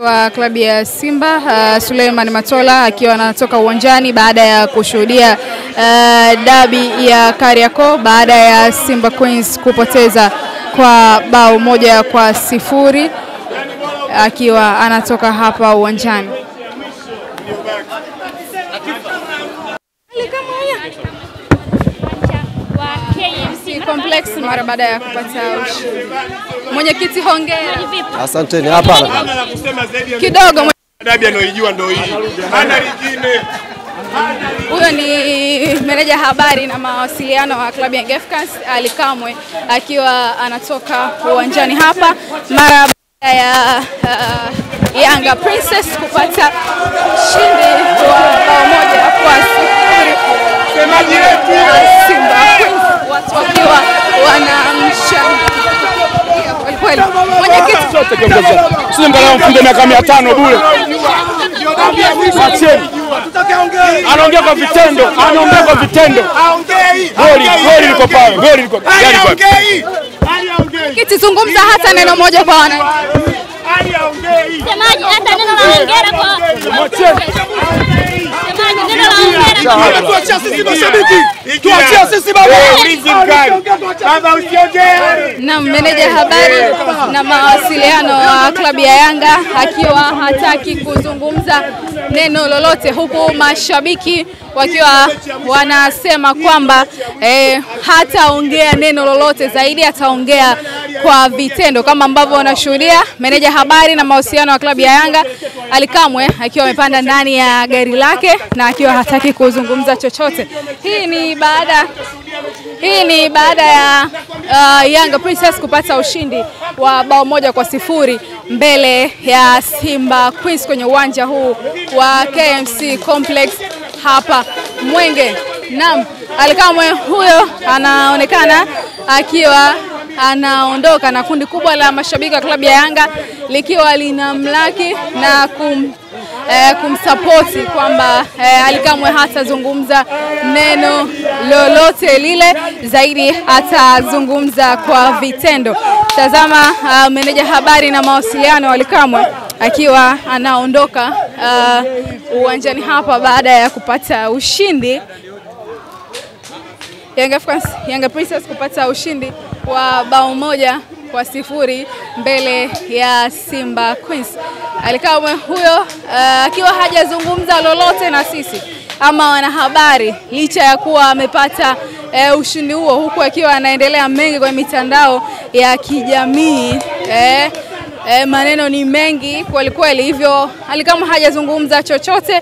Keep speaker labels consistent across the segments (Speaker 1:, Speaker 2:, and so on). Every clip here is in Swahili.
Speaker 1: Wa klabu ya Simba Suleiman Matola akiwa anatoka uwanjani baada ya kushuhudia dabi ya Kariakoo baada ya Simba Queens kupoteza kwa bao 1-0 akiwa anatoka hapa uwanjani. Complex mara baada ya kupata ushindi. Mwenyekiti hongera.
Speaker 2: Asanteni. Hapana.
Speaker 1: Kidogo
Speaker 3: dabi anaijua ndio hii. Hana lingine.
Speaker 1: Huyo ni meneja habari na mawasiliano wa klabu ya Gefcans Ali Kamwe akiwa anatoka uwanjani hapa mara baada ya Yanga Princess kupata ushindi wa bao 1-0.
Speaker 3: Semaji wetu
Speaker 1: Simba Queens watu wakiwa wanamshangilia kweli. Mwenyekiti
Speaker 3: sote kiongoza. Simba leo mfunge miaka 500 bure. Anaongea kwa vitendo, anaongea kwa vitendo. Goli liko pale, goli liko.
Speaker 1: Mwenyekiti zungumza hata neno moja kwa wana.
Speaker 4: Semaji hata neno la hongera kwa tuachia sisi mashabiki. Tuachia sisi baba.
Speaker 3: Baba usiongee.
Speaker 1: Na meneja habari na mawasiliano wa klabu ya Yanga akiwa hataki kuzungumza neno lolote, huku mashabiki wakiwa wanasema kwamba hataongea neno lolote zaidi, ataongea kwa vitendo kama ambavyo wanashuhudia. Meneja habari na mawasiliano wa klabu ya Yanga Ali Kamwe akiwa amepanda ndani ya gari lake na akiwa hataki kuzungumza chochote. Hii ni baada ya Yanga Princess kupata ushindi wa bao 1-0 mbele ya Simba Queens kwenye uwanja huu wa KMC Complex hapa Mwenge. Naam, Ali Kamwe huyo anaonekana akiwa anaondoka na kundi kubwa la mashabiki wa klabu ya Yanga likiwa linamlaki na kumsapoti kwamba Ali Kamwe hatazungumza neno lolote lile zaidi, atazungumza kwa vitendo. Tazama meneja habari na mawasiliano Ali Kamwe akiwa anaondoka uwanjani hapa baada ya kupata ushindi. Yanga Princess kupata ushindi wa bao 1-0 mbele ya Simba Queens. Ali Kamwe huyo akiwa hajazungumza lolote na sisi ama wanahabari licha ya kuwa amepata ushindi huo, huku akiwa anaendelea mengi kwenye mitandao ya kijamii. Maneno ni mengi kweli, hivyo Ali Kamwe hajazungumza chochote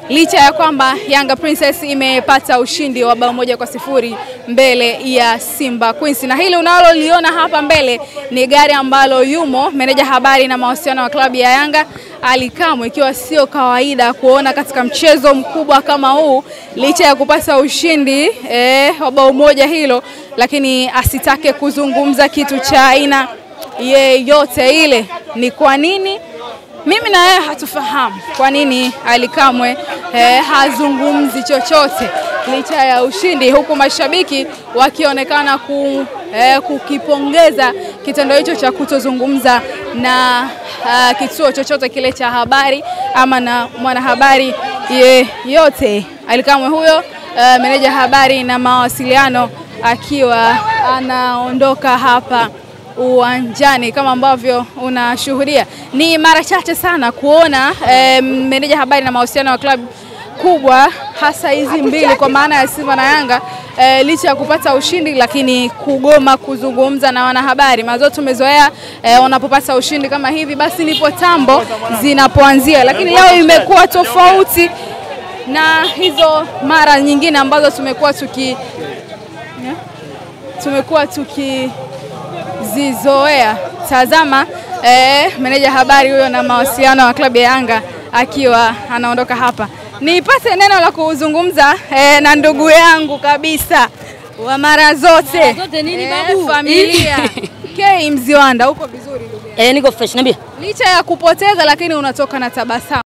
Speaker 1: licha ya kwamba Yanga Princess imepata ushindi wa bao 1-0 mbele ya Simba Queens. Na hili unaloliona hapa mbele ni gari ambalo yumo meneja habari na mawasiliano wa klabu ya Yanga Ali Kamwe, ikiwa sio kawaida kuona katika mchezo mkubwa kama huu licha ya kupata ushindi wa bao 1 hilo, lakini asitake kuzungumza kitu cha aina yeyote ile. Ni kwa nini? Mimi na yeye hatufahamu kwa nini Ali Kamwe hazungumzi chochote licha ya ushindi, huku mashabiki wakionekana kukipongeza kitendo hicho cha kutozungumza na kituo chochote kile cha habari ama na mwanahabari yeyote. Ali Kamwe huyo meneja habari na mawasiliano akiwa anaondoka hapa uwanjani kama ambavyo unashuhudia. Ni mara chache sana kuona meneja habari na mawasiliano wa klabu kubwa hasa hizi mbili kwa maana ya Simba na Yanga licha ya kupata ushindi lakini kugoma kuzungumza na wanahabari. Mazoea tumezoea wanapopata ushindi kama hivi basi nipo tambo zinapoanzia, lakini leo imekuwa tofauti na hizo mara nyingine ambazo tumekuwa tukizizoea. Tazama meneja habari huyo na mawasiliano wa klabu ya Yanga akiwa anaondoka hapa. Nipate neno la kuzungumza na ndugu yangu kabisa wa mara zote.
Speaker 4: Nini babu?
Speaker 1: Familia. K Mziwanda, uko vizuri ndugu?
Speaker 4: Niko fresh, niambie.
Speaker 1: Licha ya kupoteza lakini unatoka na tabasamu.